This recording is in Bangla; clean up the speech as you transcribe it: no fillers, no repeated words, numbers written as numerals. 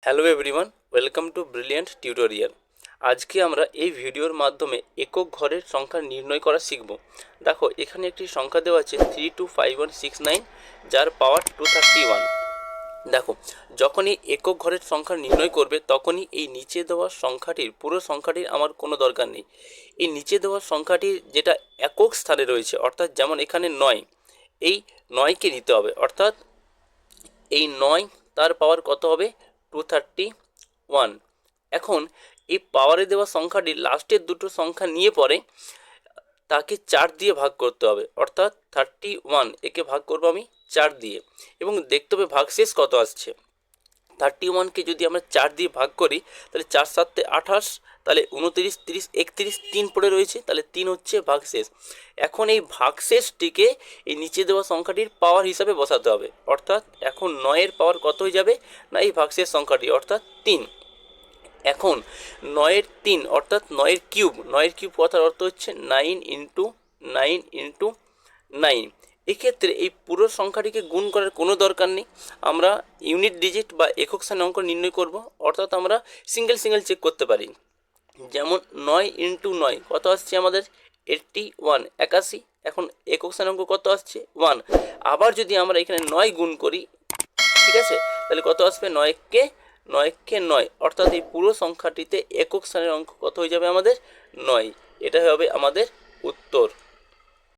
Hello everyone, welcome to brilliant tutorial. আজকে আমরা এই ভিডিওর মাধ্যমে একক ঘরের সংখ্যা নির্ণয় করা শিখব। দেখো, এখানে একটি সংখ্যা দেওয়া আছে 325169, যার পাওয়ার 231। দেখো, যখনই একক ঘরের সংখ্যা নির্ণয় করবে তখনই এই নিচে দেওয়া সংখ্যাটির পুরো সংখ্যাটির আমার কোনো দরকার নেই। এই নিচে দেওয়া সংখ্যাটির যেটা একক স্থানে রয়েছে, অর্থাৎ যেমন এখানে 9, এই 9কে নিতে হবে। অর্থাৎ এই 9 তার পাওয়ার কত হবে? 231। এখন এই পাওয়ারে দেওয়া সংখ্যাটির লাস্টের দুটো সংখ্যা নিয়ে পরে তাকে 4 দিয়ে ভাগ করতে হবে। অর্থাৎ 31 একে ভাগ করবো আমি 4 দিয়ে, এবং দেখতে হবে ভাগশেষ কত আসছে। 31কে যদি আমরা 4 দিয়ে ভাগ করি তাহলে 4 7 28, তাহলে 29, 30, 31, 3 পড়ে রয়েছে, তাহলে 3 হচ্ছে ভাগশেষ। এখন এই ভাগশেষটিকে এই নিচে দেওয়া সংখ্যাটির পাওয়ার হিসাবে বসাতে হবে। অর্থাৎ এখন 9-এর পাওয়ার কত হয়ে যাবে না এই ভাগশেষ সংখ্যাটি, অর্থাৎ 3। এখন 9-এর 3 অর্থাৎ 9-এর কিউব, 9-এর কিউব কথার অর্থ হচ্ছে 9 ইন্টু 9 ইন্টু 9। এক্ষেত্রে এই পুরো সংখ্যাটিকে গুণ করার কোনো দরকার নেই, আমরা ইউনিট ডিজিট বা একক স্থানে অঙ্ক নির্ণয় করব। অর্থাৎ আমরা সিঙ্গেল চেক করতে পারি। যেমন 9 ইন্টু 9 কত আসছে আমাদের? 81, 81। এখন একক স্থানে অঙ্ক কত আসছে? 1। আবার যদি আমরা এখানে 9 গুণ করি, ঠিক আছে, তাহলে কত আসবে? 9কে 9, অর্থাৎ এই পুরো সংখ্যাটিতে একক স্থানের অঙ্ক কত হয়ে যাবে আমাদের? 9। এটা হবে আমাদের উত্তর।